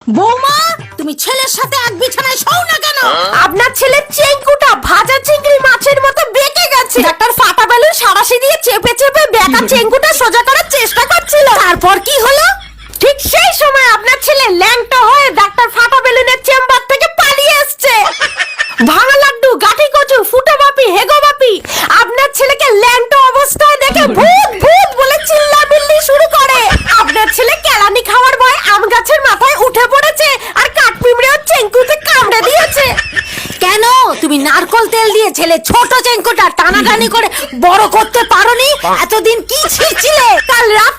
বৌমা, তুমি ছেলের সাথে এক বিছানায় শোও না কেন? আপনার ছেলের চেঙ্কুটা ভাজা চিংড়ি মাছের মতো বেঁকে গেছে। ডাক্তার ফাটা বেলুন সারাশি দিয়ে চেপে চেপে বেঁকা চেঙ্কুটা সোজা করার চেষ্টা করছিল। তারপর কি হলো? ঠিক সেই সময় আপনার ছেলে ল্যাংটা হয়ে ডাক্তার ফাটা বেলুনের চেম্বার থেকে পালিয়ে এসছে। ভাঙা লাড্ডু, গাঠি কচু, ফুটো বাপি, হেগো বাপি আপনার ছেলেকে ল্যাংটা অবস্থায় দেখে ভূত ভূত বলে চিল্লামিল্লি শুরু করে। আপনার ছেলে কেলানি খাওয়ার ভয় আম গাছের মাথায় উঠে পড়েছে আর কাঠপিঁমড়েও চেঙ্কুতে কামড়ে দিয়েছে। কেন তুমি নারকল তেল দিয়ে ছেলে ছোট চেঙ্কুটা টানাটানি করে বড় করতে পারোনি? এতদিন কি ছিঁড়ছিলে? কাল রাত